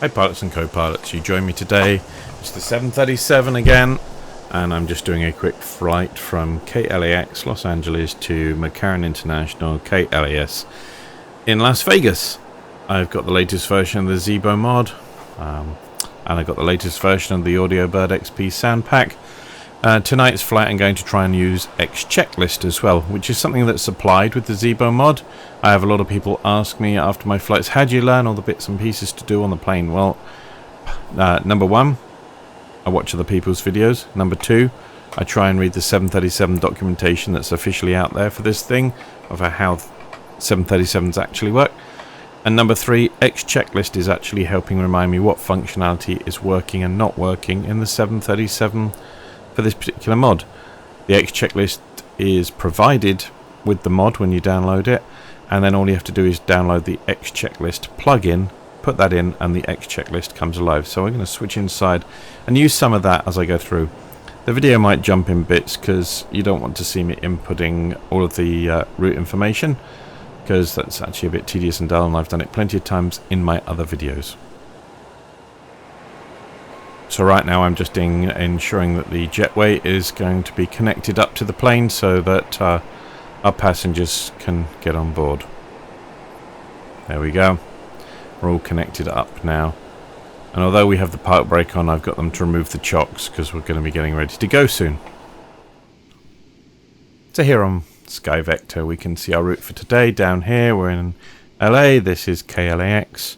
Hey pilots and co-pilots, you join me today. It's the 737 again, and I'm just doing a quick flight from KLAX Los Angeles to McCarran International KLAS in Las Vegas. I've got the latest version of the Zibo mod, and I've got the latest version of the AudioBird XP sound pack. Tonight's flight I'm going to try and use XChecklist as well, which is something that's supplied with the Zibo mod. I have a lot of people ask me after my flights, how do you learn all the bits and pieces to do on the plane? Well, number one, I watch other people's videos. Number two, I try and read the 737 documentation that's officially out there for this thing, of how 737s actually work. And number three, XChecklist is actually helping remind me what functionality is working and not working in the 737 for this particular mod. The XChecklist is provided with the mod when you download it, and then all you have to do is download the XChecklist plugin, put that in, and the XChecklist comes alive. So I'm going to switch inside and use some of that as I go through. The video might jump in bits because you don't want to see me inputting all of the route information, because that's actually a bit tedious and dull, and I've done it plenty of times in my other videos. So right now I'm just ensuring that the jetway is going to be connected up to the plane so that our passengers can get on board. There we go. We're all connected up now. And although we have the park brake on, I've got them to remove the chocks because we're going to be getting ready to go soon. So here on Sky Vector we can see our route for today. Down here we're in LA. This is KLAX.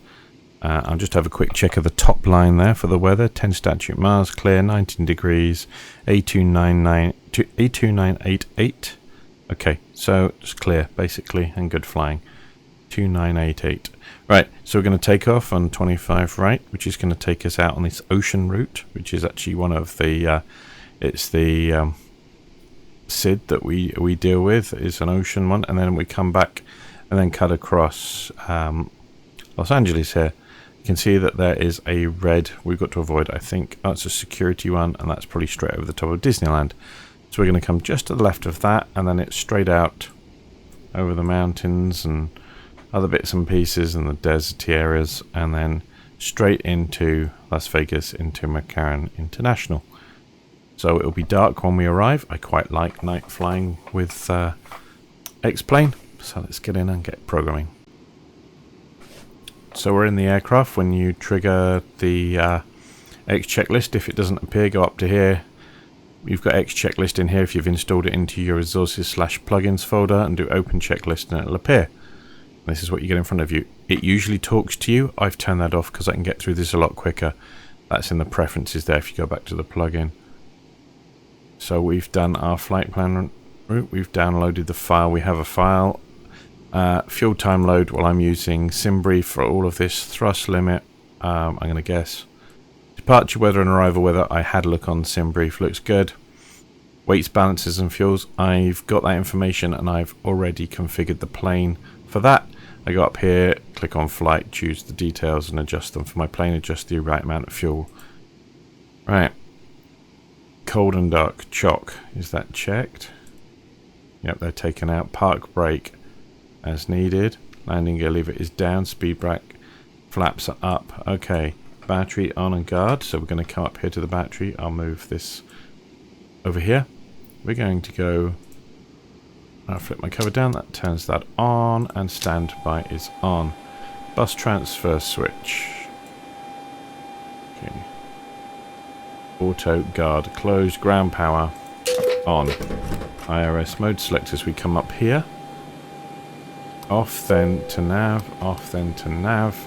I'll just have a quick check of the top line there for the weather. 10 statute miles, clear, 19 degrees, A29888. Okay, so it's clear basically and good flying. 2988. Right, so we're going to take off on 25 right, which is going to take us out on this ocean route, which is actually one of the it's the SID that we deal with, is an ocean one, and then we come back and then cut across Los Angeles here. You can see that there is a red we've got to avoid. I think that's a security one, and that's probably straight over the top of Disneyland. So we're going to come just to the left of that, and then it's straight out over the mountains and other bits and pieces and the deserty areas, and then straight into Las Vegas, into McCarran International. So it'll be dark when we arrive. I quite like night flying with X-Plane, so let's get in and get programming. So we're in the aircraft. When you trigger the XChecklist, if it doesn't appear, go up to here. You've got XChecklist in here if you've installed it into your resources/plugins folder, and do open checklist and it'll appear. This is what you get in front of you. It usually talks to you. I've turned that off because I can get through this a lot quicker. That's in the preferences there if you go back to the plugin. So we've done our flight plan route. We've downloaded the file. We have a file. Fuel time load, well, I'm using Simbri for all of this. Thrust limit, I'm going to guess. Departure weather and arrival weather, I had a look on Simbrief, looks good. Weights, balances and fuels, I've got that information and I've already configured the plane for that. I go up here, click on flight, choose the details and adjust them for my plane, adjust the right amount of fuel. Right. Cold and dark chock, is that checked? Yep, they're taken out. Park brake as needed. Landing gear lever is down. Speed brake flaps are up. Okay. Battery on and guard. So we're going to come up here to the battery. I'll move this over here. We're going to go. I'll flip my cover down. That turns that on. And standby is on. Bus transfer switch. Okay. Auto guard closed. Ground power on. IRS mode selectors. We come up here. Off then to nav, off then to nav.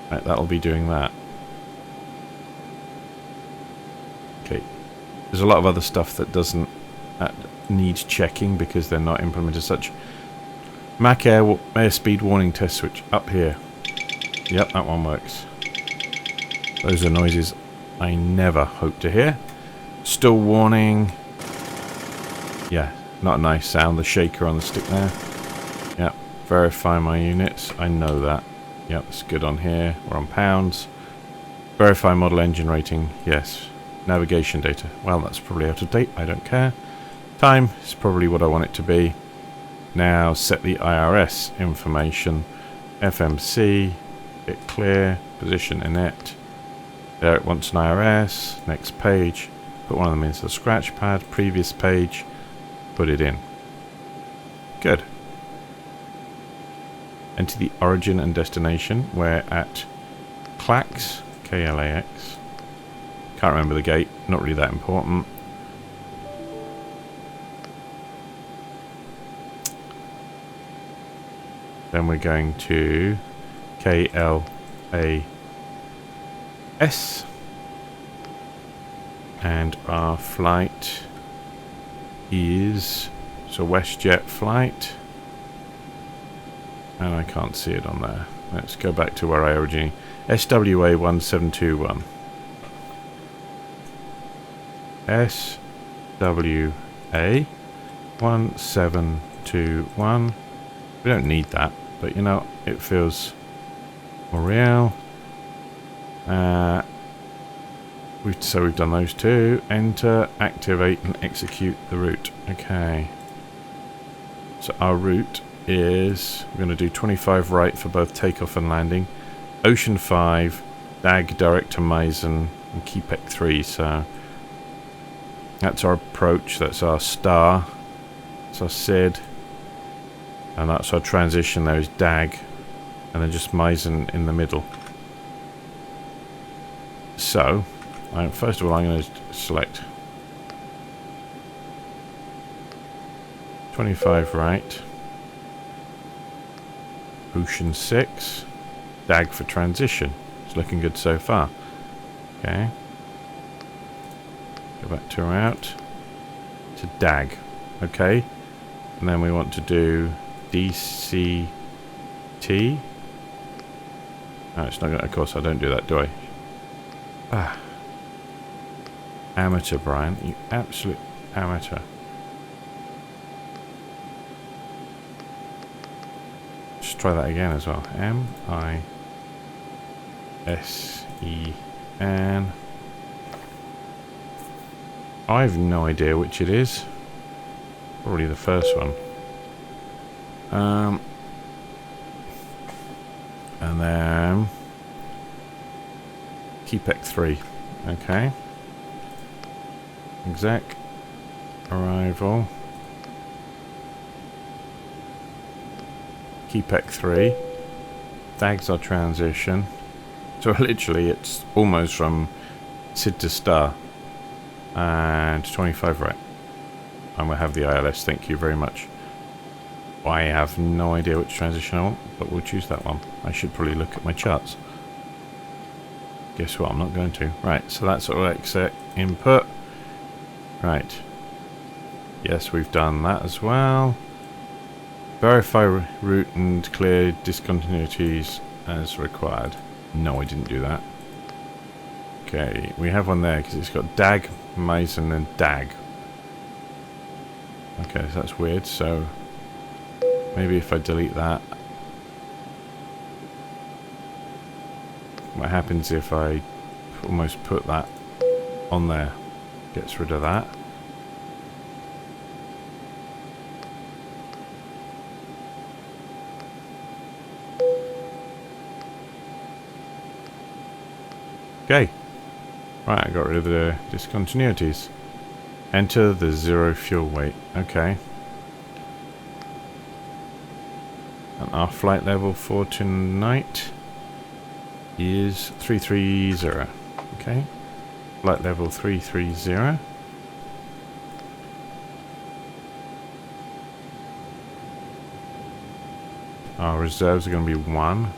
Right, that'll be doing that. Okay. There's a lot of other stuff that doesn't need checking because they're not implemented as such. Mac airspeed warning test switch up here. Yep, that one works. Those are noises I never hope to hear. Stall warning. Yeah, not a nice sound. The shaker on the stick there. Yep, verify my units. I know that. Yep, it's good on here. We're on pounds. Verify model engine rating. Yes. Navigation data. Well, that's probably out of date. I don't care. Time is probably what I want it to be. Now set the IRS information. FMC. Hit clear. Position init. There it wants an IRS. Next page. Put one of them into the scratch pad. Previous page. Put it in. Good. Enter the origin and destination. We're at KLAX. KLAX. Can't remember the gate. Not really that important. Then we're going to KLAS. And our flight is... It's a WestJet flight. And I can't see it on there. Let's go back to where I originally... SWA 1721. SWA 1721. We don't need that, but you know, it feels more real. So we've done those two. Enter, activate, and execute the route. Okay. So our route is, we're going to do 25 right for both takeoff and landing. Ocean 5, DAG direct to Meissen, and KLAX 3. So that's our approach. That's our star. That's our SID. And that's our transition. There is DAG. And then just Meissen in the middle. So, first of all, I'm going to select 25 right. Ocean 6. DAG for transition. It's looking good so far. Okay. Go back to route. To DAG. Okay. And then we want to do DCT. No, it's not going to... Of course, I don't do that, do I? Ah. Amateur, Brian. You absolute amateur. Just try that again as well. M-I-S-E-N. I have no idea which it is. Probably the first one. And then KLAX 3. Okay. Exec. Arrival. KLAX 3. DAG's our transition. So literally it's almost from SID to star. And 25 right. And we'll have the ILS, thank you very much. I have no idea which transition I want, but we'll choose that one. I should probably look at my charts. Guess what, I'm not going to. Right, so that's all exec input. Right. Yes, we've done that as well. Verify route and clear discontinuities as required. No, I didn't do that. Okay, we have one there because it's got DAG, Meissen, and DAG. Okay, so that's weird. So maybe if I delete that, what happens if I almost put that on there? Gets rid of that. Okay. Right, I got rid of the discontinuities. Enter the 0 fuel weight. Okay. And our flight level for tonight is 330. Okay. Flight level 330. Our reserves are going to be 1.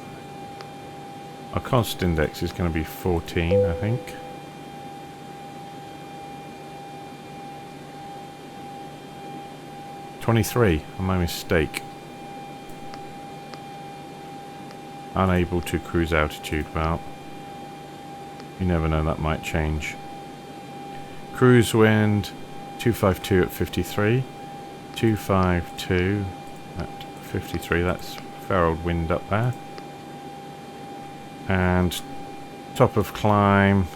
Our cost index is going to be 14, I think. $23, my mistake. Unable to cruise altitude. Well, you never know, that might change. Cruise wind 252 at 53. 252 at 53, that's fair old wind up there. And top of climb,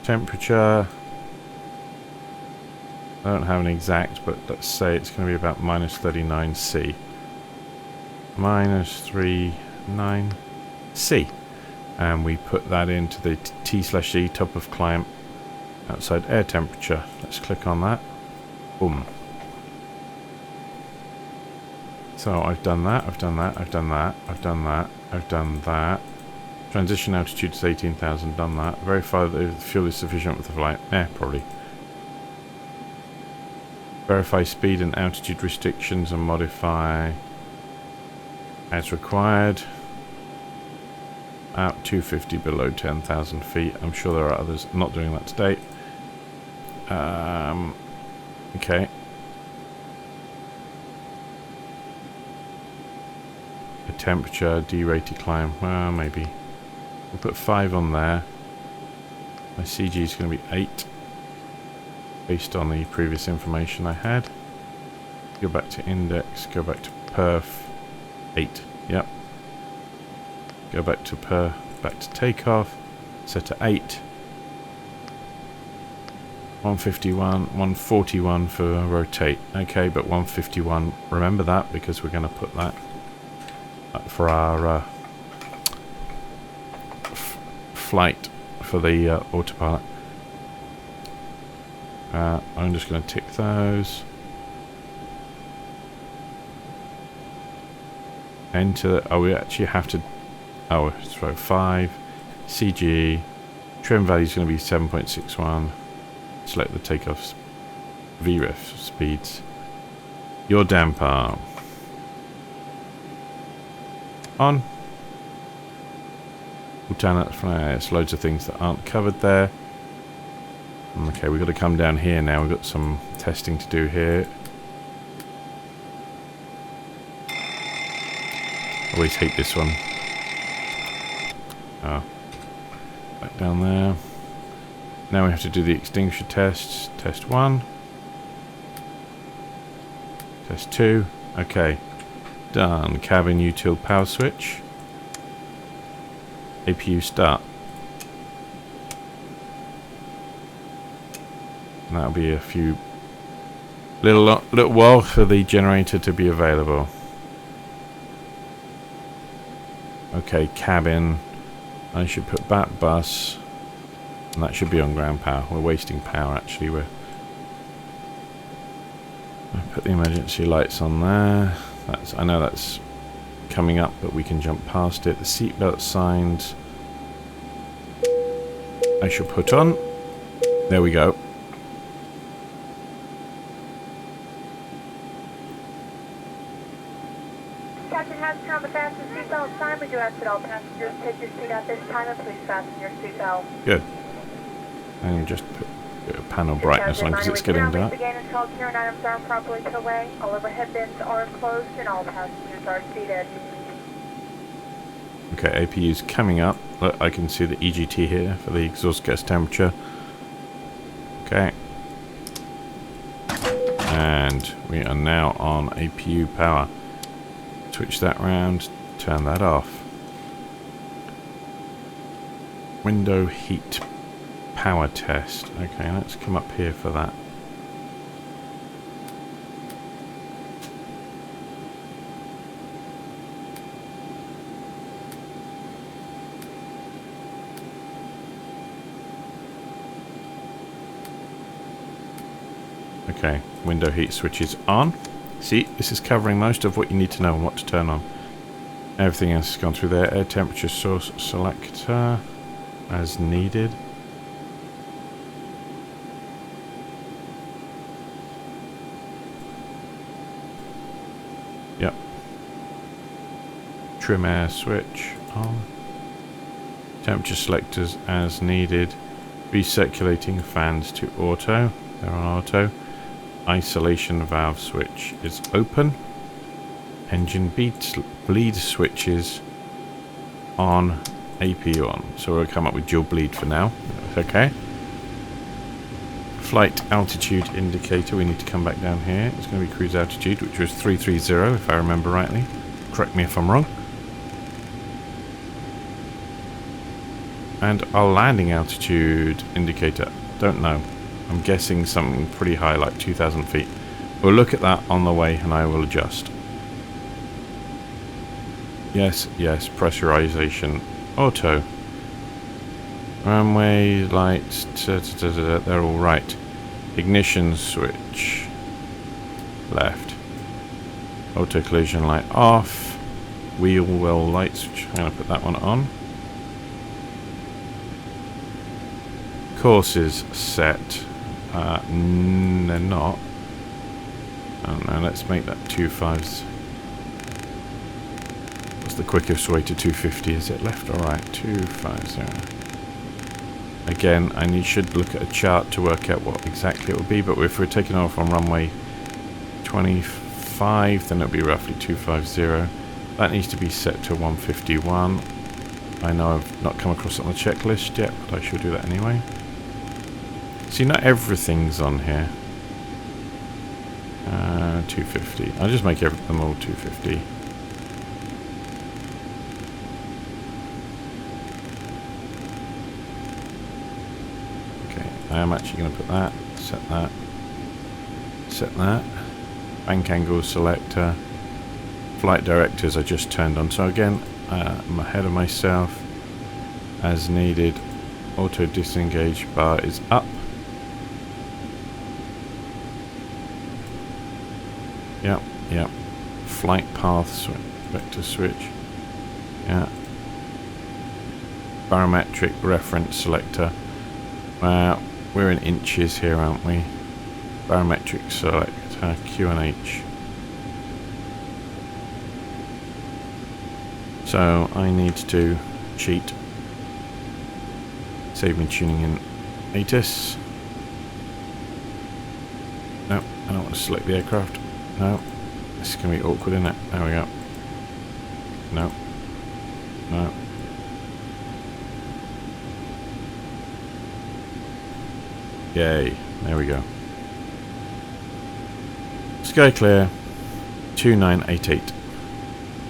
temperature, I don't have an exact, but let's say it's going to be about -39°C. -39°C. And we put that into the T/E top of climb, outside air temperature. Let's click on that. Boom. So I've done that, I've done that, I've done that, I've done that, I've done that. Transition altitude is 18,000, done that. Verify that the fuel is sufficient with the flight. Probably. Verify speed and altitude restrictions and modify as required. Out 250 below 10,000 feet. I'm sure there are others. I'm not doing that today. Okay. A temperature, derated climb. Well, maybe. We'll put 5 on there. My CG is going to be 8. Based on the previous information I had. Go back to index. Go back to perf. 8. Yep. Go back to back to takeoff. Set to 8. 151, 141 for rotate. Okay, but 151. Remember that because we're going to put that for our flight for the autopilot. I'm just going to tick those. Enter. Oh, we actually have to. Oh, throw 5. CG. Trim value is going to be 7.61. Select the takeoff VREF speeds. Your damper. On. Lieutenant flares. Loads of things that aren't covered there. Okay, we've got to come down here now. We've got some testing to do here. Always hate this one. Oh. Back down there. Now we have to do the extinguisher tests. Test 1. Test 2. Okay. Done. Cabin util power switch. APU start. And that'll be a few little while for the generator to be available. Okay, cabin. I should put back bus, and that should be on ground power. We're wasting power actually. I put the emergency lights on there. I know that's coming up, but we can jump past it. The seatbelt signs I should put on. There we go. Captain has found the fasten seatbelt sign. We do ask that all passengers take your seat at this time and please fasten your seatbelt. Good. And just put a panel brightness on because it's getting dark. Begin until carrying items are properly put away. All overhead bins are closed and all passengers are seated. Okay, APU's coming up. Look, I can see the EGT here for the exhaust gas temperature. Okay. And we are now on APU power. Switch that round, turn that off. Window heat power test. Okay, let's come up here for that. Okay, window heat switch is on. See, this is covering most of what you need to know and what to turn on. Everything else has gone through there. Air temperature source selector as needed. Yep. Trim air switch on. Temperature selectors as needed. Recirculating fans to auto. They're on auto. Isolation valve switch is open. Engine bleed switches on. APU on. So we'll come up with dual bleed for now. That's okay. flight altitude indicator. We need to come back down here. It's going to be cruise altitude, which was 330 if I remember rightly. Correct me if I'm wrong. And our landing altitude indicator, don't know. I'm guessing something pretty high, like 2,000 feet. We'll look at that on the way and I will adjust. Yes, yes, pressurization, auto. Runway, lights, they're all right. Ignition switch, left. Auto collision light off. Wheel well light switch, I'm going to put that one on. Courses set. They're not. Oh no, let's make that 2.5s. What's the quickest way to 250? Is it left or right? 250. Again, I should look at a chart to work out what exactly it will be, but if we're taking off on runway 25, then it'll be roughly 250. That needs to be set to 151. I know I've not come across it on the checklist yet, but I should do that anyway. See, not everything's on here. 250. I'll just make them all 250. Okay, I am actually going to put that, set that. Bank angle selector. Flight directors I just turned on. So again, I'm ahead of myself as needed. Auto disengage bar is up. Yep. Flight path switch, vector switch. Yeah. Barometric reference selector. We're in inches here, aren't we? Barometric selector, Q and H. So I need to cheat. Save me tuning in ATIS. No, I don't want to select the aircraft. No. This is going to be awkward, isn't it? There we go. No. Yay. There we go. Sky clear. 2988.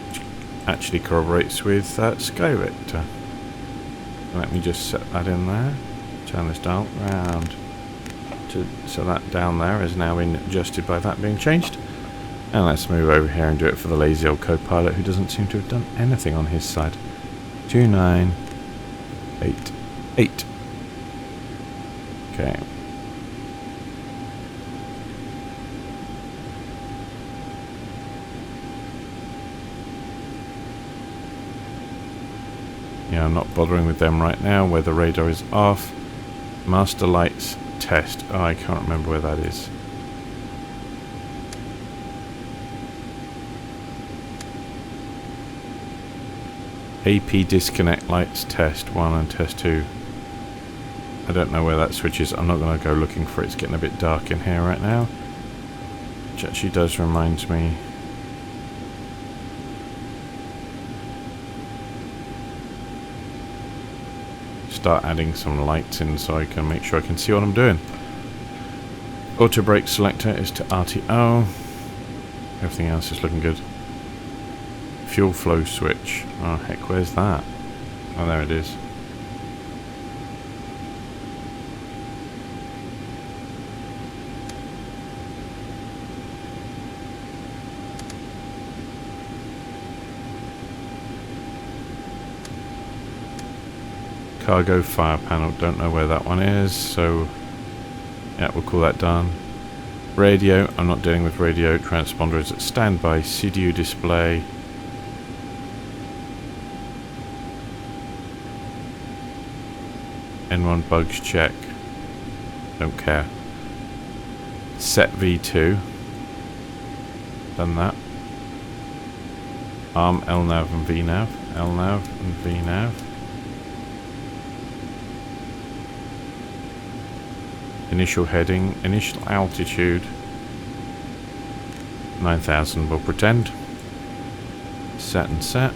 Which actually corroborates with Sky Vector. Let me just set that in there. Turn this dial round. So that down there has now been adjusted by that being changed. And let's move over here and do it for the lazy old co-pilot who doesn't seem to have done anything on his side. 2988. Okay. Yeah, I'm not bothering with them right now. Weather radar is off. Master lights test. Oh, I can't remember where that is. AP disconnect lights test 1 and test 2. I don't know where that switch is. I'm not going to go looking for it. It's getting a bit dark in here right now. Which actually does remind me. Start adding some lights in so I can make sure I can see what I'm doing. Auto brake selector is to RTO. Everything else is looking good. Fuel flow switch. Oh heck, where's that? Oh, there it is. Cargo fire panel, don't know where that one is, so yeah, we'll call that done. Radio, I'm not dealing with radio. Transponder is at standby. CDU display. N1 bugs check. Don't care. Set V2. Done that. ARM, LNAV and VNAV. LNAV and VNAV. Initial heading. Initial altitude. 9,000 we'll pretend. Set and set.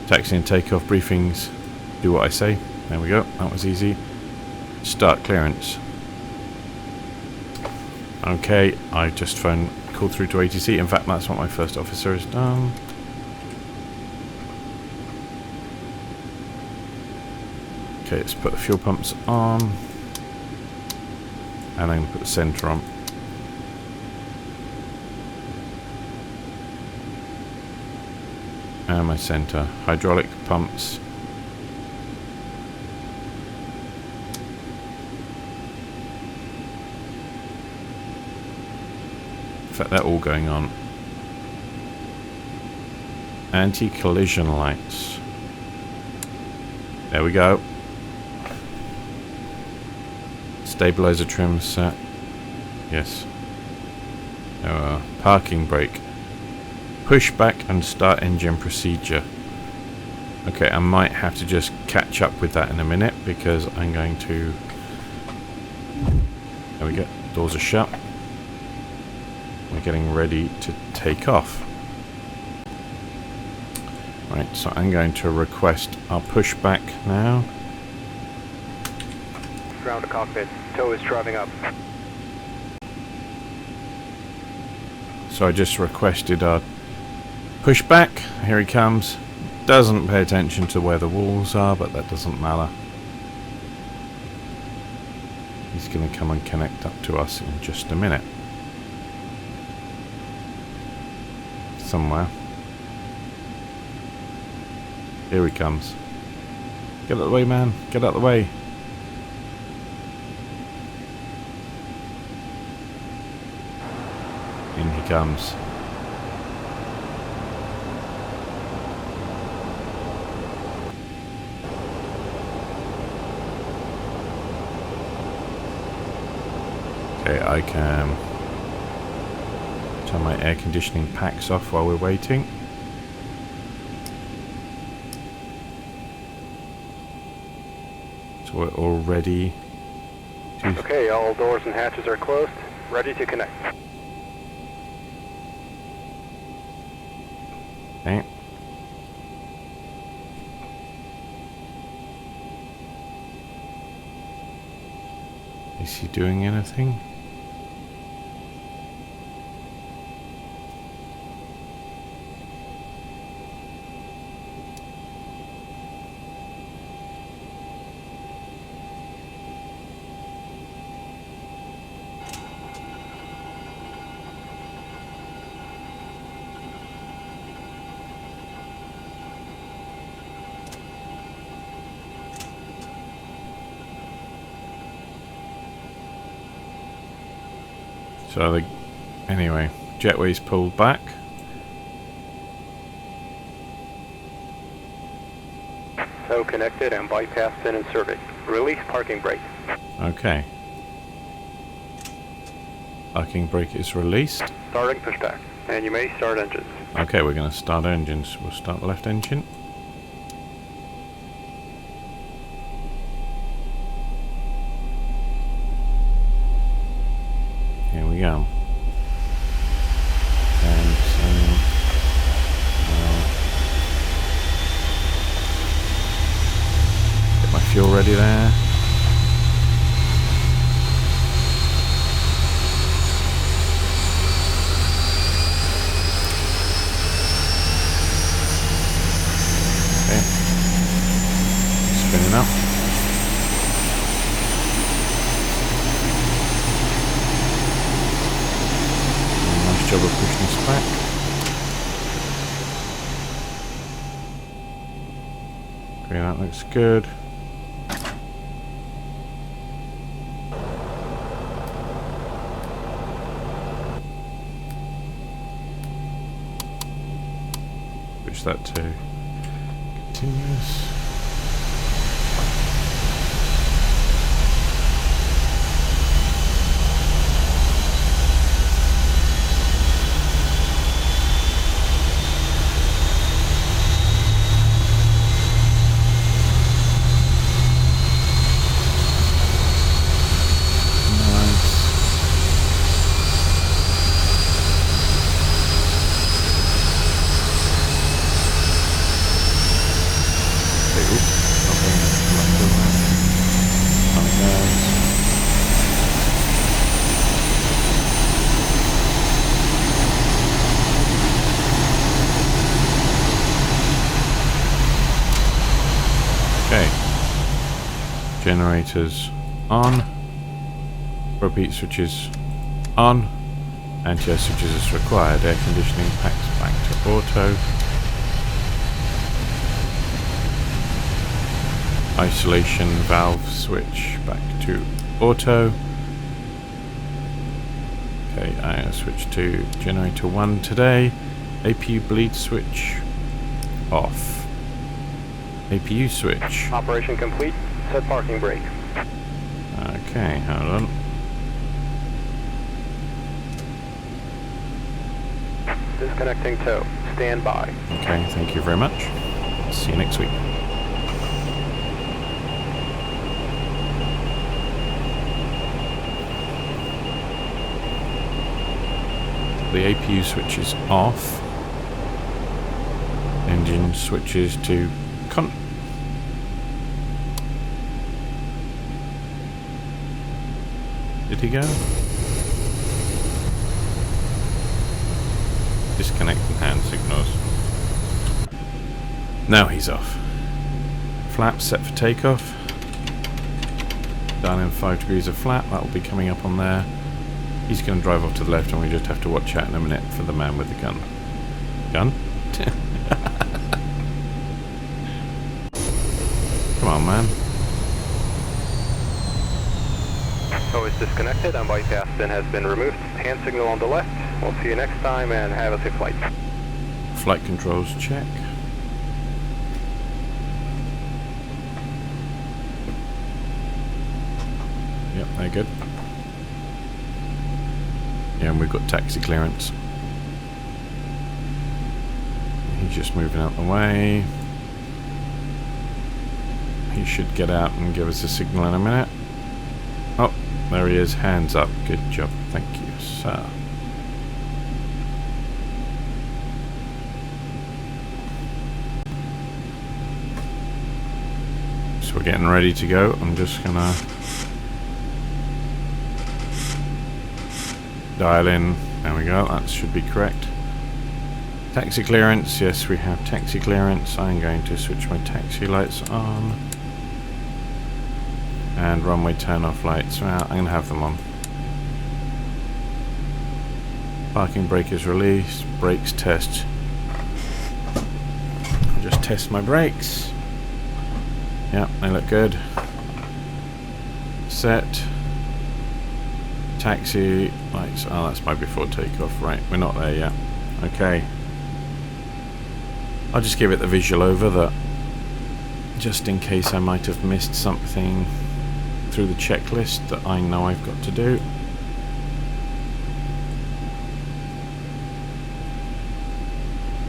Taxi and takeoff briefings. Do what I say. There we go. That was easy. Start clearance. Okay, I just called through to ATC. In fact, that's what my first officer has done. Okay, let's put the fuel pumps on. And I'm going to put the centre on. And my centre. Hydraulic pumps. In fact, they're all going on. Anti-collision lights. There we go. Stabilizer trim set. Yes. Parking brake. Pushback and start engine procedure. Okay, I might have to just catch up with that in a minute because I'm going to... There we go. Doors are shut. We're getting ready to take off. Right, so I'm going to request our pushback now. Ground to cockpit. Tow is driving up. So I just requested our pushback. Here he comes. Doesn't pay attention to where the walls are, but that doesn't matter. He's going to come and connect up to us in just a minute. Somewhere. Here he comes. Get out of the way, man. Get out of the way. In he comes. Okay, I can turn my air conditioning packs off while we're waiting. So we're all ready to... Okay, all doors and hatches are closed. Ready to connect. Okay. Is he doing anything? So anyway, jetway's pulled back. Tow connected and bypass pin inserted. Release parking brake. Okay. Parking brake is released. Starting pushback. And you may start engines. Okay, we're going to start engines. We'll start the left engine. Here we go. And get my fuel ready there. Okay. Spinning up. Job of pushing us back. Okay, that looks good. Switch that to continuous. generators on. Repeat switches on. Anti-air switches as required. Air conditioning packs back to auto. Isolation valve switch back to auto. Okay, I switch to generator 1 today. APU bleed switch off. APU switch. Operation complete. Set parking brake. Okay, hold on. Disconnecting tow. Stand by. Okay, thank you very much. See you next week. The APU switch is off. Engine switches to Did he go? Disconnecting hand signals. Now he's off. Flap set for takeoff. Down in 5 degrees of flap. That will be coming up on there. He's going to drive off to the left, and we just have to watch out in a minute for the man with the gun. Gun? Come on, man. Tow is disconnected and bypass pin has been removed. Hand signal on the left. We'll see you next time and have a safe flight. Flight controls check. Yep, they're good. Yeah, and we've got taxi clearance. He's just moving out the way. He should get out and give us a signal in a minute. Oh, there he is, hands up. Good job, thank you, sir. So we're getting ready to go. I'm just gonna dial in. There we go, that should be correct. Taxi clearance, yes, we have taxi clearance. I'm going to switch my taxi lights on. And runway turn off lights. Well, I'm going to have them on. Parking brake is released. Brakes test. I'll just test my brakes. Yep, they look good. Set. Taxi lights. Oh, that's my before takeoff. Right, we're not there yet. Okay. I'll just give it the visual over that, just in case I might have missed something through the checklist that I know I've got to do.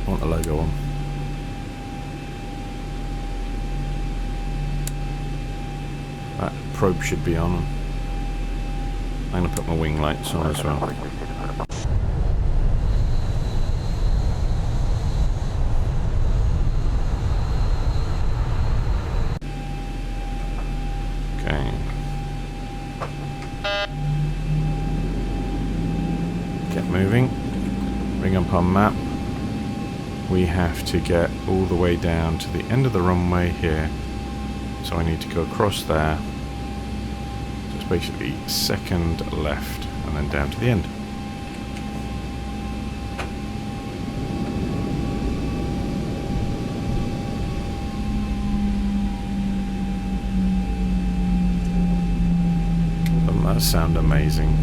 I want the logo on. That probe should be on. I'm going to put my wing lights on as well. Okay. Get moving. Bring up our map. We have to get all the way down to the end of the runway here. So I need to go across there. So it's basically second left and then down to the end. Doesn't that sound amazing?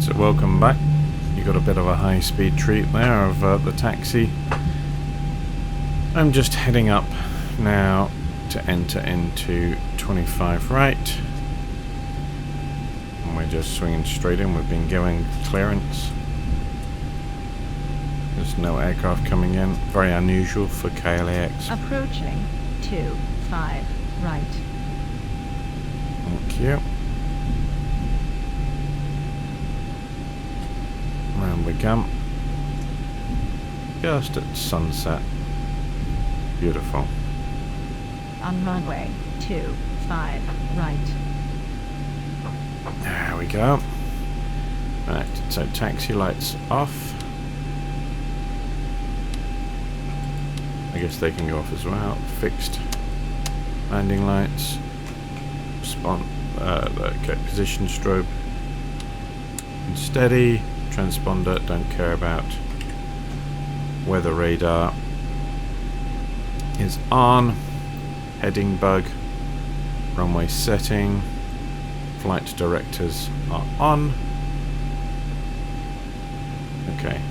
So welcome back. You got a bit of a high-speed treat there of the taxi. I'm just heading up now to enter into 25 right. And we're just swinging straight in. We've been given clearance. There's no aircraft coming in. Very unusual for KLAX. Approaching 25 right. Thank you. Round we come. Just at sunset. Beautiful. On runway 25 right. There we go. Right, so taxi lights off. I guess they can go off as well. Fixed landing lights. Okay, position strobe. And steady. Transponder, don't care about. Weather radar is on. Heading bug. Runway setting. Flight directors are on. Okay.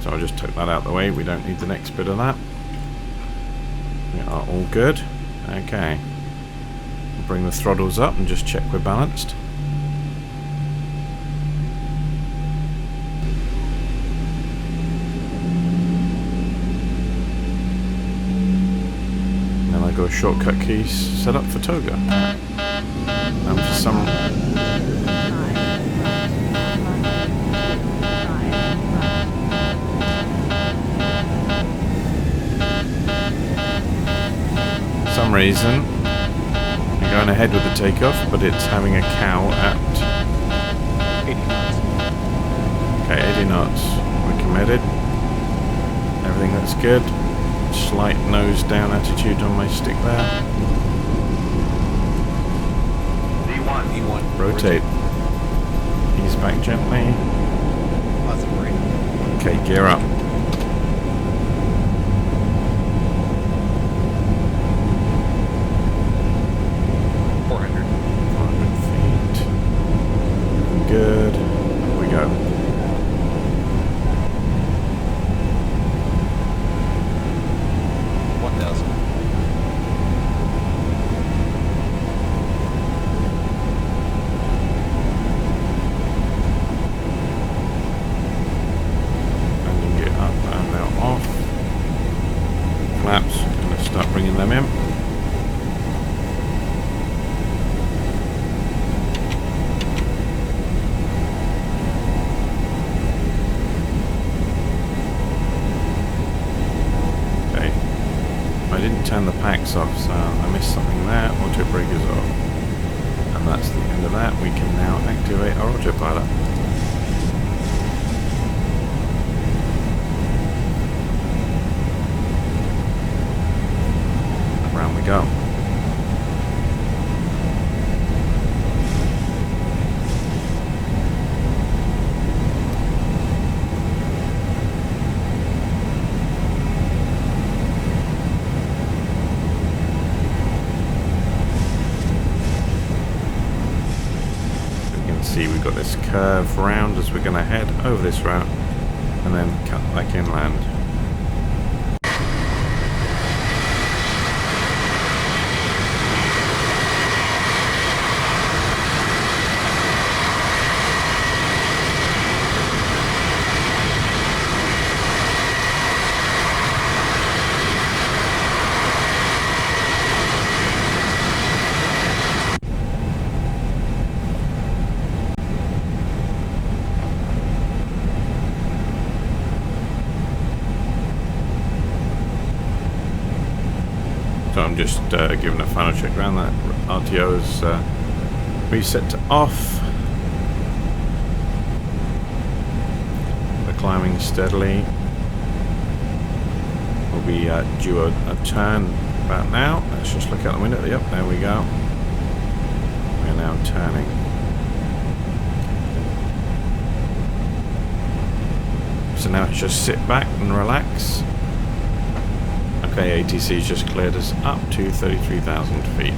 So I'll just take that out of the way. We don't need the next bit of that. We are all good. Okay. We'll bring the throttles up and just check we're balanced. Then I got a shortcut key set up for Toga. And for some reason I'm going ahead with the takeoff, but it's having a cow at 80 knots. Okay, 80 knots. We're committed. Everything looks good. Slight nose down attitude on my stick there. D1. Rotate. Ease back gently. Okay, gear up. Good. Here we go. Landing gear up and now off. Flaps. Going to start bringing them in. Turn the packs off, so I missed something there. Auto brake is off, and that's the end of that. We can now activate our autopilot. Round we go. See, we've got this curve round as we're going to head over this route and then cut back inland. So I'm just giving a final check around that. RTO is reset to off. We're climbing steadily. We'll be due a turn about now. Let's just look out the window. Yep, there we go. We're now turning. So now it's just sit back and relax. Okay, ATC's just cleared us up to 33,000 feet.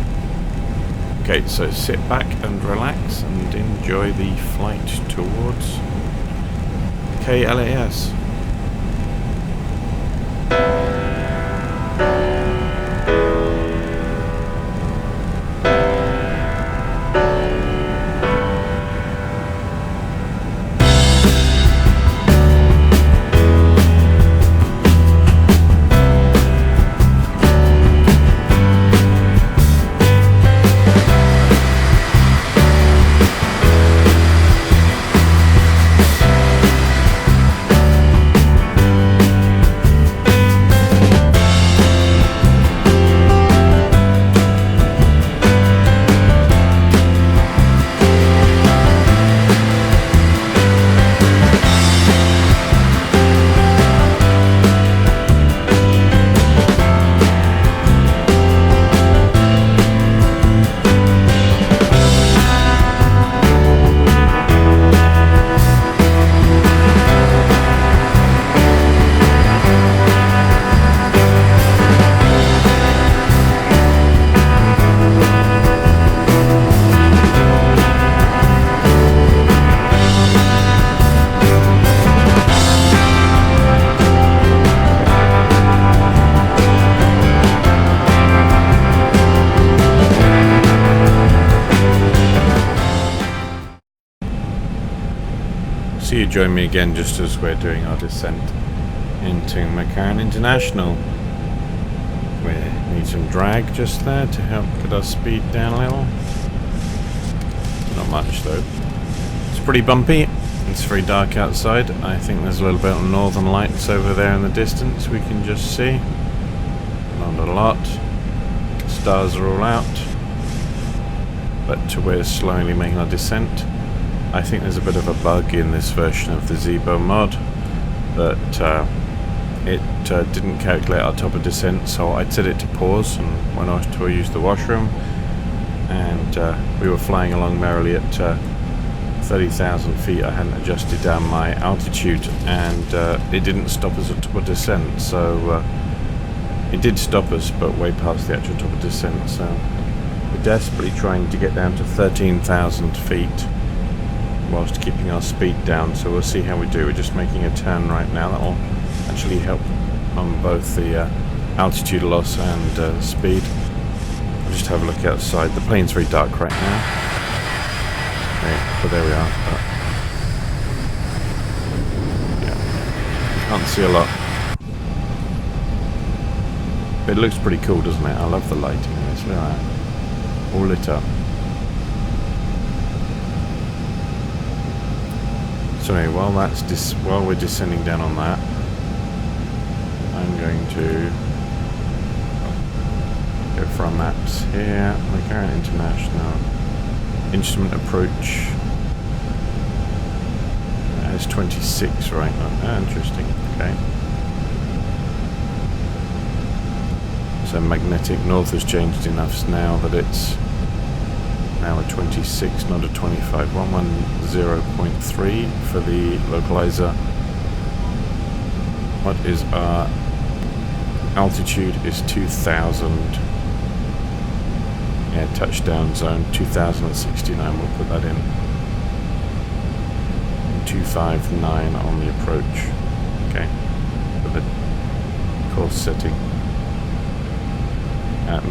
Okay, so sit back and relax and enjoy the flight towards KLAS. So you join me again just as we're doing our descent into McCarran International. We need some drag just there to help get our speed down a little. Not much though. It's pretty bumpy. It's very dark outside. I think there's a little bit of northern lights over there in the distance we can just see. Not a lot. Stars are all out. But we're slowly making our descent. I think there's a bit of a bug in this version of the Zibo mod that it didn't calculate our top of descent, so I'd set it to pause and went off to use the washroom, and we were flying along merrily at 30,000 feet. I hadn't adjusted down my altitude, and it didn't stop us at top of descent, so it did stop us, but way past the actual top of descent, so we're desperately trying to get down to 13,000 feet whilst keeping our speed down, so we'll see how we do. We're just making a turn right now that will actually help on both the altitude loss and speed. I'll just have a look outside. The plane's very dark right now. Okay, but there we are. But yeah, can't see a lot. But it looks pretty cool, doesn't it? I love the lighting in this. Look at that. All lit up. So anyway, while we're descending down on that, I'm going to go for our maps here. McCarran International. Instrument approach. It has 26 right now. Interesting. Okay. So magnetic north has changed enough now that it's now a 26, not a 25. 110.3 for the localizer. What is our altitude? Is 2,000. Yeah, touchdown zone 2069. We'll put that in. 259 on the approach. Okay, for the course setting.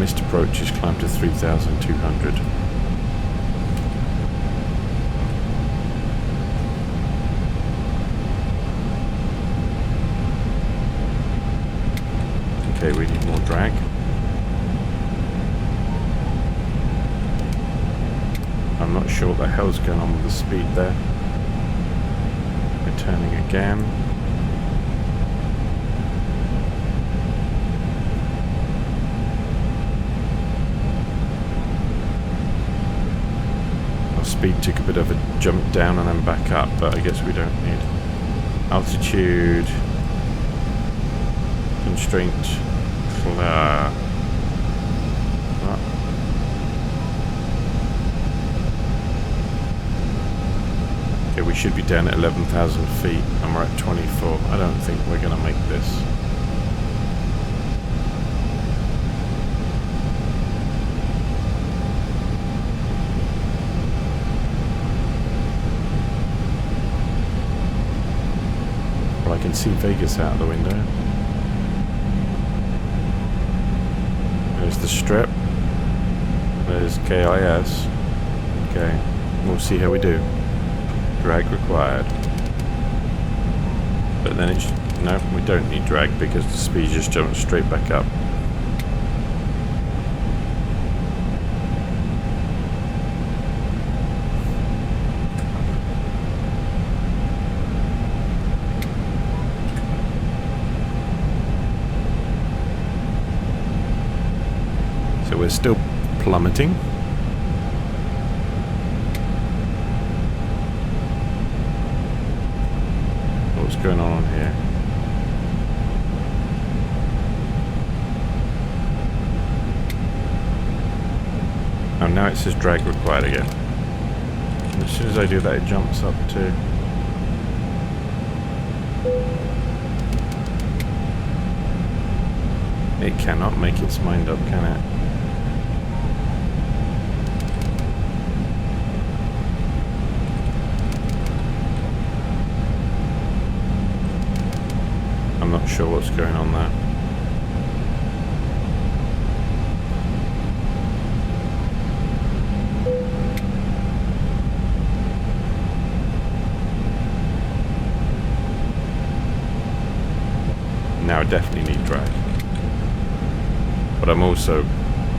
Missed approach is climbed to 3,200. Okay, we need more drag. I'm not sure what the hell's going on with the speed there. We're turning again. Our speed took a bit of a jump down and then back up, but I guess we don't need altitude. Constraint. Okay, we should be down at 11,000 feet and we're at 24. I don't think we're going to make this. can see Vegas out of the window. There's the strip. There's KLAS. Okay, we'll see how we do. Drag required. But then it's... no, we don't need drag because the speed just jumps straight back up. So we're still plummeting. What's going on here? Oh, now it says drag required again. And as soon as I do that, it jumps up to... it cannot make its mind up, can it? I'm not sure what's going on there. Now I definitely need drag. But I'm also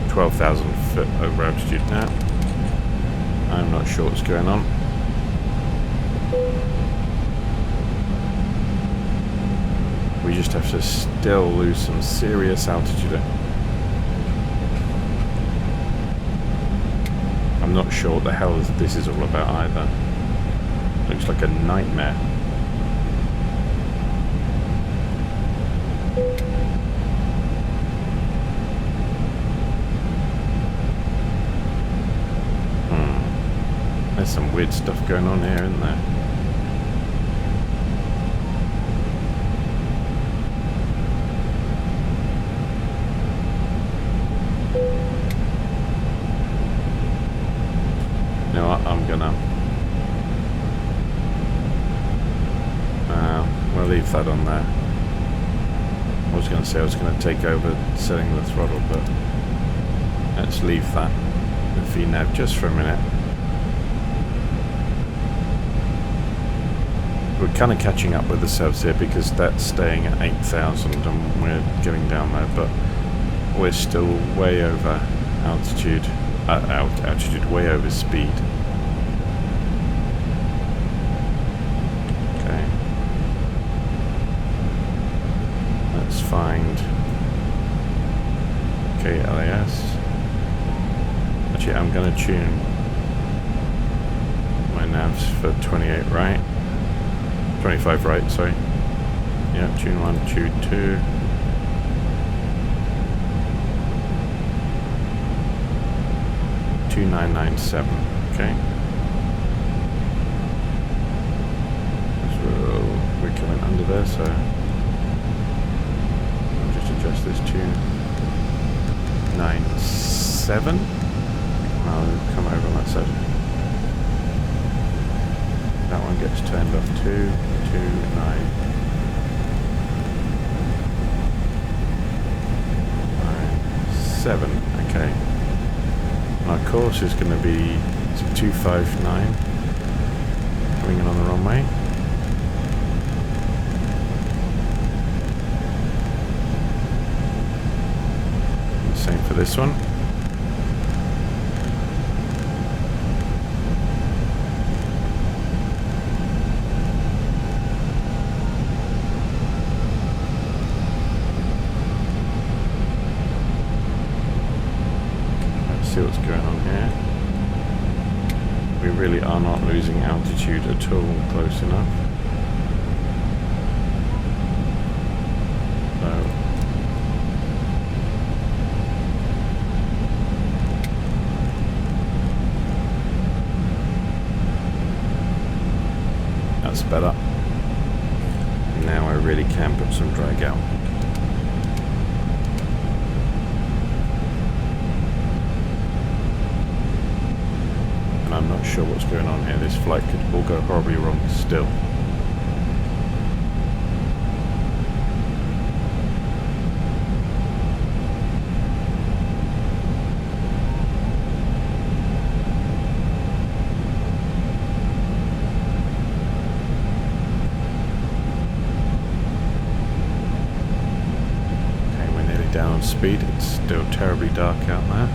12,000 foot over altitude now. I'm not sure what's going on. We just have to still lose some serious altitude. I'm not sure what the hell this is all about either. Looks like a nightmare. There's some weird stuff going on here, isn't there? You know what? I'm gonna... we'll leave that on there. I was gonna say I was gonna take over setting the throttle, but let's leave that with VNAV just for a minute. We're kind of catching up with ourselves here because that's staying at 8,000 and we're going down there, but we're still way over altitude, way over speed. Okay. Let's find KLAS. Actually, I'm going to tune my navs for 28 right. 25 right, sorry. Yeah, tune 1, tune 2. $2,997, okay. So we're coming under there, so I'll just adjust this to 97. I'll come over on that side. That one gets turned off to 7, okay. And our course is going to be 259, coming in on the wrong way. And same for this one. See what's going on here. We really are not losing altitude at all, close enough. So that's better. Now I really can put some drag out. I'm not sure what's going on here. This flight could all go horribly wrong still. speed. It's still terribly dark out there.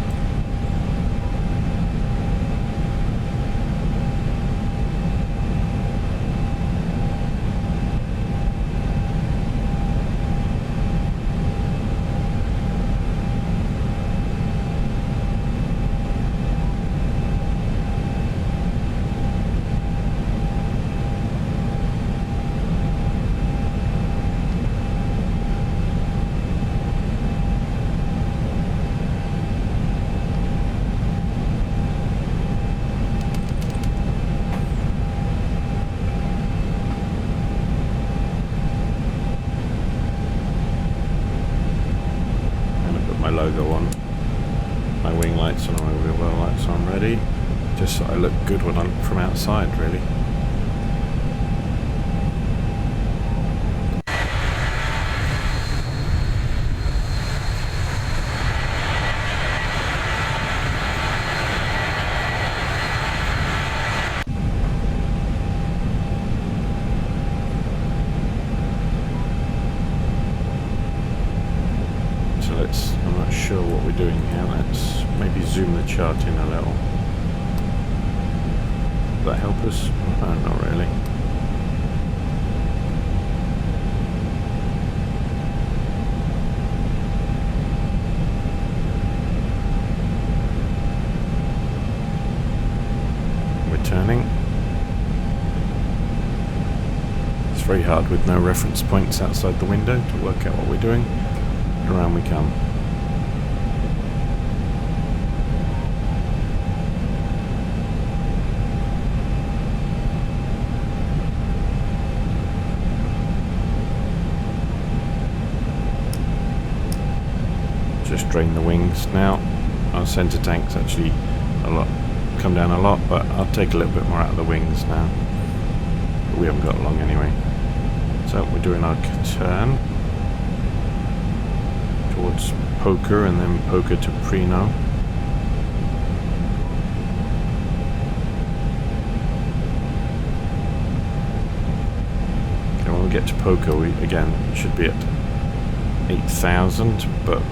Logo on, my wing lights on, my wheel well lights on ready, just so I look good when I'm from outside, really. I'm not sure what we're doing here. Let's maybe zoom the chart in a little. Will that help us? No, not really. We're turning. It's very hard with no reference points outside the window to work out what we're doing. Around we come. Just drain the wings now. Our centre tank's actually come down a lot, but I'll take a little bit more out of the wings now. But we haven't got long anyway. So we're doing our turn towards Poker and then Poker to Prino. Okay, when we get to Poker, we again should be at 8,000, but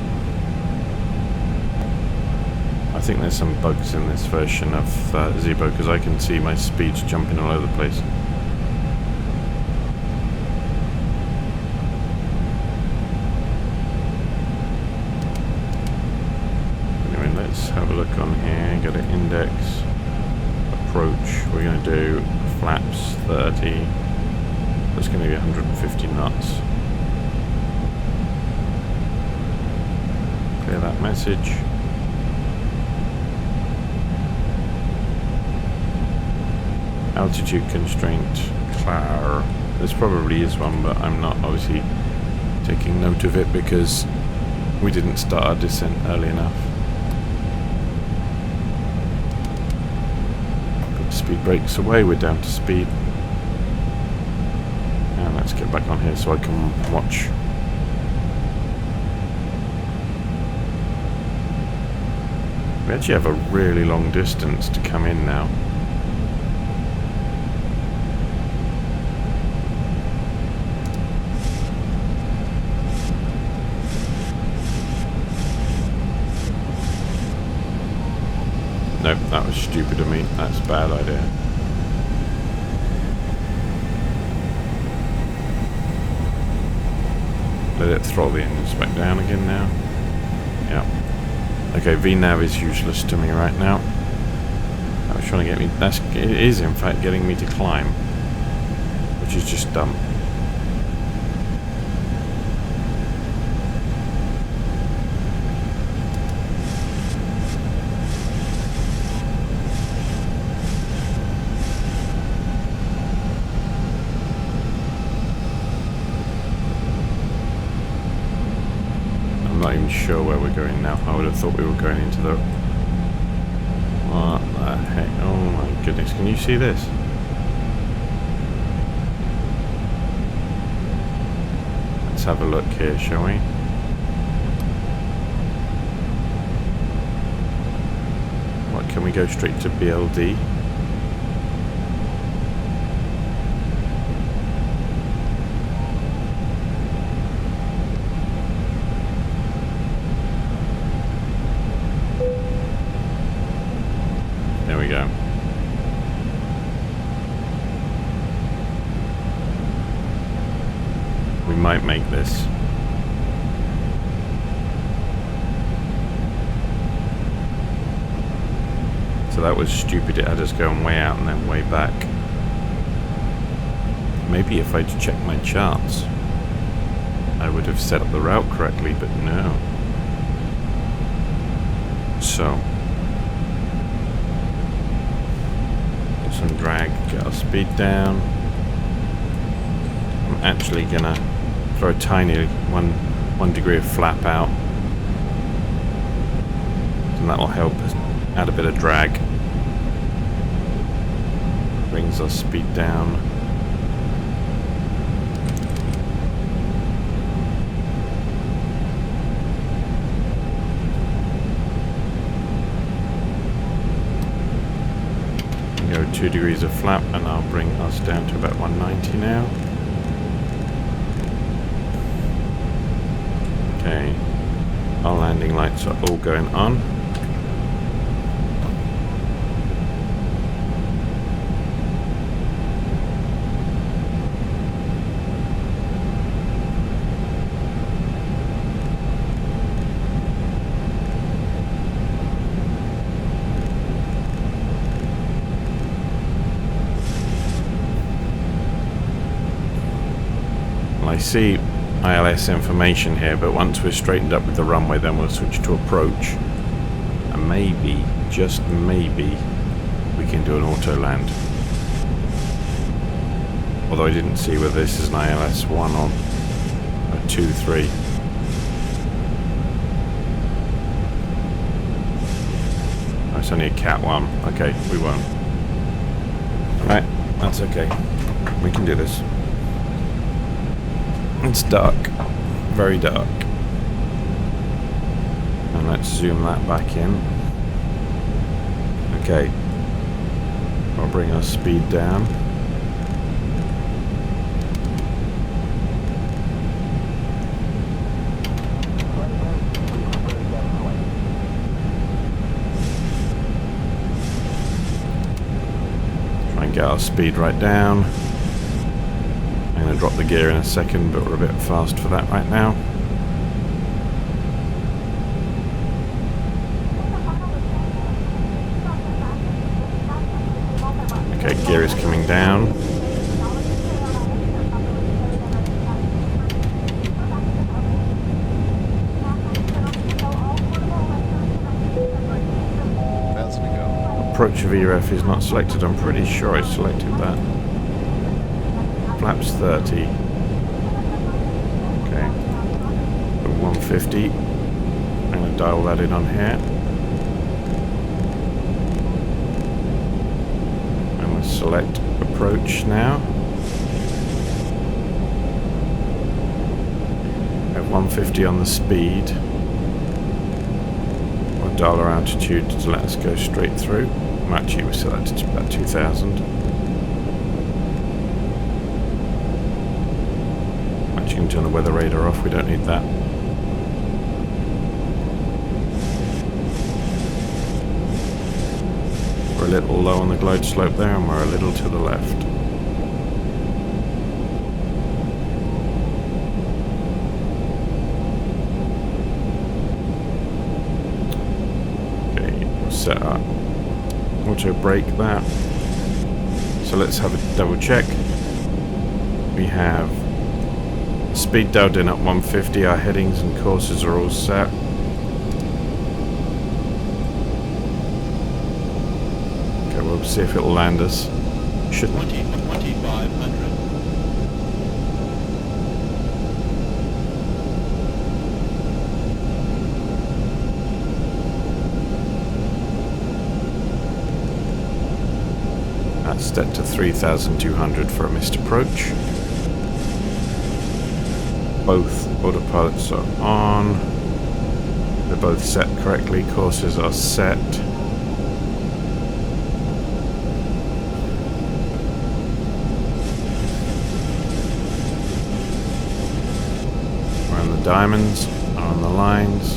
I think there's some bugs in this version of Zibo because I can see my speeds jumping all over the place. Let's have a look on here, go to index, approach, we're going to do flaps 30, that's going to be 150 knots. Clear that message. Altitude constraint, clear. This probably is one, but I'm not obviously taking note of it because we didn't start our descent early enough. Speed brakes away, we're down to speed. And let's get back on here so I can watch. We actually have a really long distance to come in now. Nope, that was stupid of me. That's a bad idea. Let it throttle the engines back down again now. Yeah. Okay, VNav is useless to me right now. That was trying to get me... it is in fact getting me to climb. Which is just dumb. I'm not even sure where we're going now. I would have thought we were going into the... What the heck? Oh my goodness, can you see this? Let's have a look here, shall we? What, can we go straight to BLD? might make this. So that was stupid. It had us going way out and then way back. Maybe if I'd checked my charts, I would have set up the route correctly, but no. So, get some drag, get our speed down. I'm actually gonna throw a tiny one degree of flap out, and that'll help us add a bit of drag. Brings our speed down. Go 2 degrees of flap, and I'll bring us down to about 190 now. Okay, our landing lights are all going on. I see ILS information here, but once we're straightened up with the runway, then we'll switch to approach, and maybe, just maybe, we can do an auto land. Although I didn't see whether this is an ILS 1 or a 2, 3. Oh, it's only a Cat 1. Okay, we won't. Right, that's okay. We can do this. It's dark, very dark. And let's zoom that back in. Okay, I'll bring our speed down. Try and get our speed right down. I'm going to drop the gear in a second, but we're a bit fast for that right now. Okay, gear is coming down. Approach of ERF is not selected. I'm pretty sure I selected that. Flaps 30. Okay. 150. I'm going to dial that in on here. I'm going to select approach now. I have 150 on the speed. I'll dial our altitude to let us go straight through. Actually, we selected to about 2000. Actually, can turn the weather radar off. We don't need that. We're a little low on the glide slope there, and we're a little to the left. Okay, we'll set up. Auto brake that. So let's have a double check. We have speed dialed in at 150. Our headings and courses are all set. Okay, we'll see if it'll land us. Should 2500. Set to 3,200 for a missed approach. Both autopilots are on. They're both set correctly. Courses are set. We're on the diamonds, are on the lines.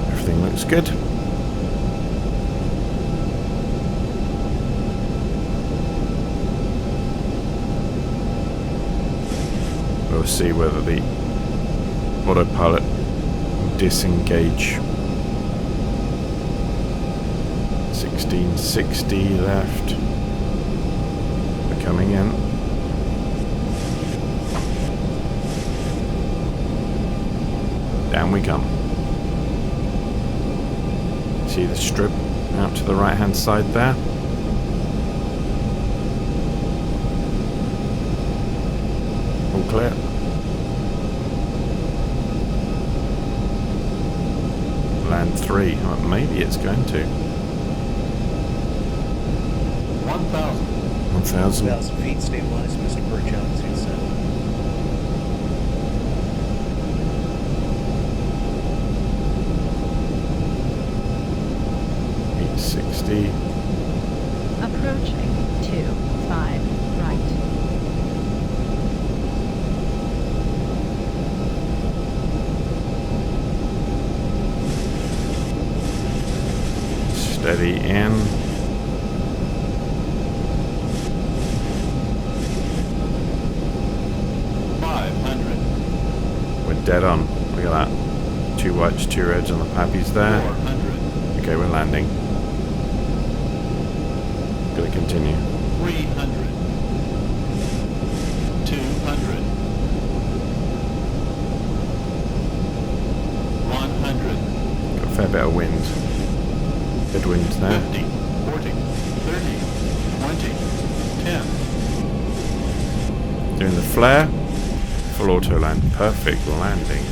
Everything looks good. to see whether the autopilot will disengage. 1660 left. We're coming in. Down we come. See the strip out to the right hand side there? All clear. Land 3. Oh, maybe it's going to. 1,000. 1,000. 1,000 feet stabilized, Mr. Birch, altitude 7. Approaching 25 right. Steady in. We're dead on. Look at that. 2 whites, 2 reds on the pappies there. 400. Okay, we're landing. Gonna continue. 300. 200. 100. Got a fair bit of wind. Good wind there. 50. 40. 30. 20. 10. Doing the flare. Full auto land. Perfect landing.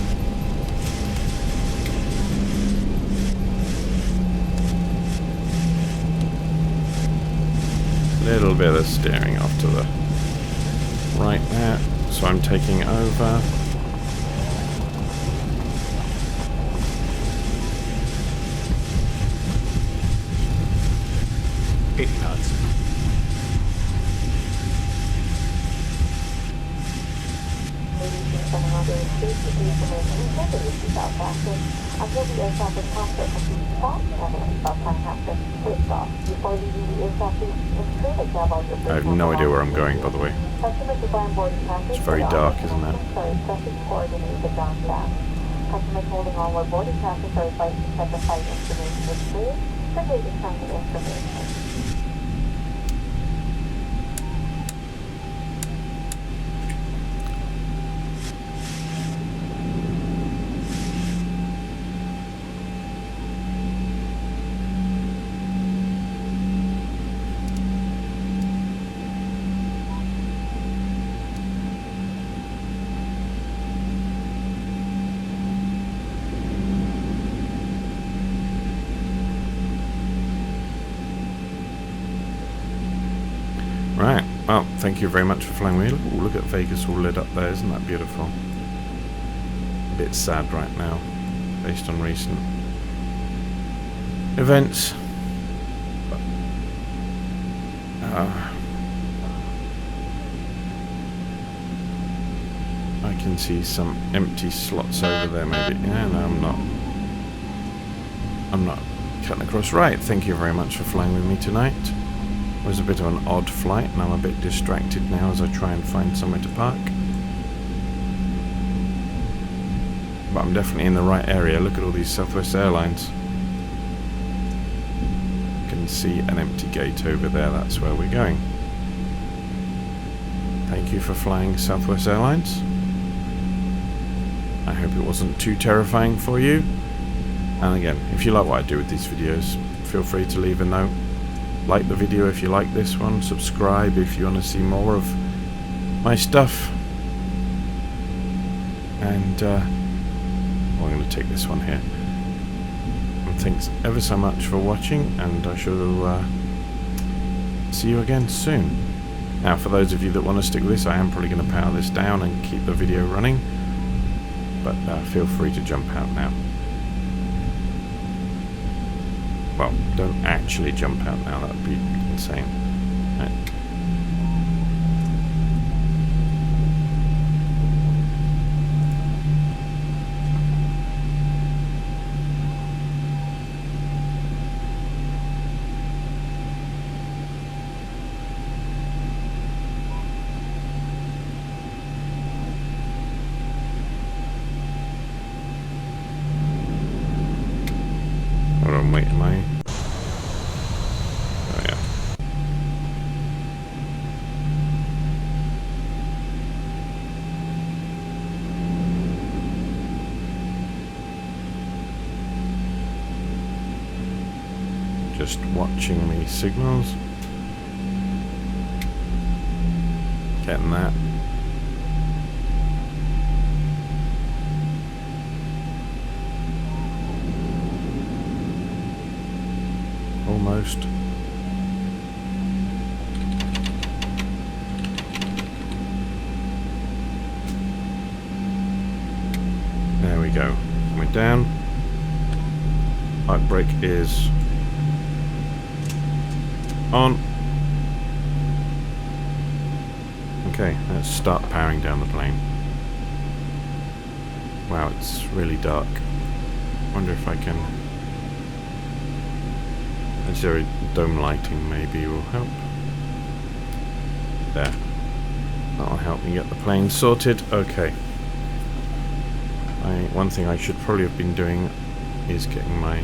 Little bit of steering off to the right there. So I'm taking over. $80 knots. I have no idea where I'm going, by the way. It's very dark, isn't it? Customers holding onward boarding passes are advised to set the flight information is clear. The latest transit information. Right, well, thank you very much for flying with me. Ooh, look at Vegas all lit up there, isn't that beautiful? A bit sad right now, based on recent events. But, I can see some empty slots over there, maybe. Yeah, no, I'm not cutting across. Right, thank you very much for flying with me tonight. It was a bit of an odd flight, and I'm a bit distracted now as I try and find somewhere to park. But I'm definitely in the right area. Look at all these Southwest Airlines. You can see an empty gate over there. That's where we're going. Thank you for flying Southwest Airlines. I hope it wasn't too terrifying for you. And again, if you like what I do with these videos, feel free to leave a note. Like the video if you like this one. Subscribe if you want to see more of my stuff. And I'm going to take this one here. And thanks ever so much for watching, and I shall see you again soon. Now, for those of you that want to stick with this, I am probably going to power this down and keep the video running. But feel free to jump out now. Well, don't actually jump out now, that would be insane. Right. just watching the signals. Getting that. Almost. There we go. We're down. Light brake is on. Okay, let's start powering down the plane. Wow, it's really dark. Wonder if I can... Zero dome lighting maybe will help. There. That'll help me get the plane sorted. Okay. One thing I should probably have been doing is getting my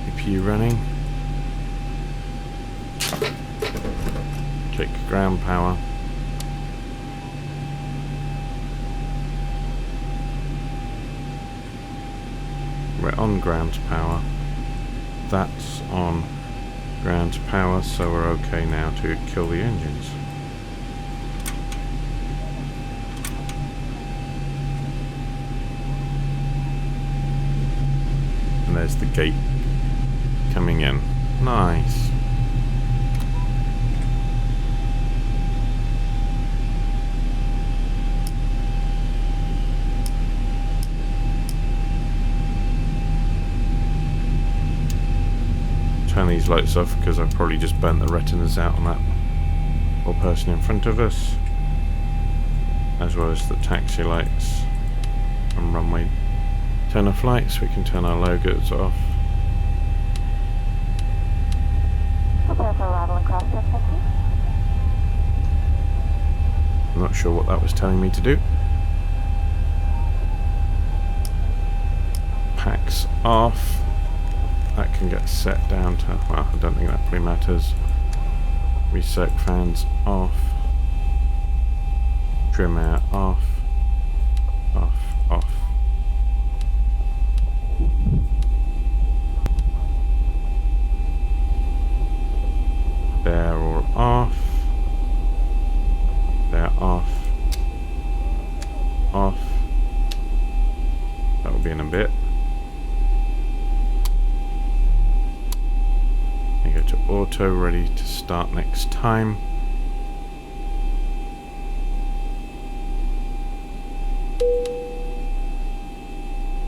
CPU running. Check ground power. We're on ground power. That's on ground power, so we're okay now to kill the engines. And there's the gate coming in. Nice. Turn these lights off because I've probably just burnt the retinas out on that poor person in front of us, as well as the taxi lights and runway turn off lights. We can turn our logos off. Prepare for arrival and cross check, thank you. I'm not sure what that was telling me to do. Packs off. That can get set down to, well, I don't think that really matters. Recirc fans off. Trim air off. Off, off. They're all off. They're off. Off. That will be in a bit. Go to auto, ready to start next time.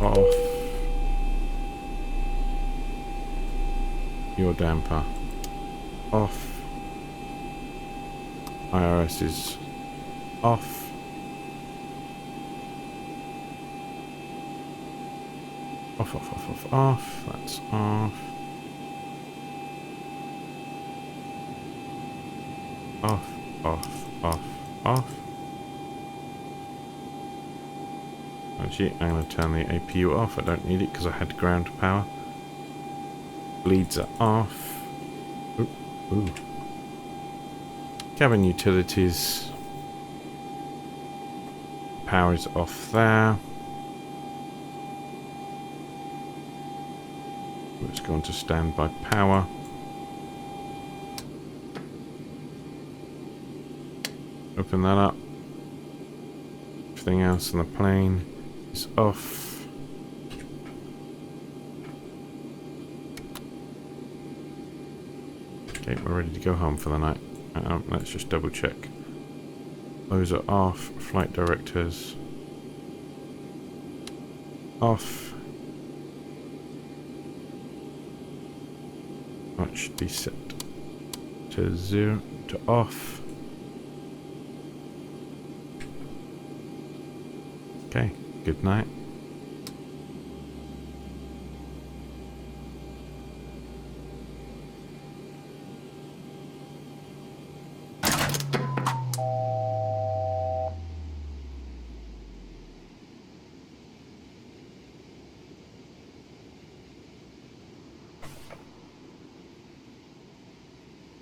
Off. Your damper. Off. IRS is off. Off, off, off, off, off. That's off. Off, off, off, off. Actually, I'm going to turn the APU off. I don't need it because I had ground power. Bleeds are off. Ooh, ooh. Cabin utilities. Power is off there. Let's go on to standby power. Open that up. Everything else on the plane is off. Okay, we're ready to go home for the night. Let's just double check. Those are off. Flight directors off. That should be set to 0 to off. Okay, good night.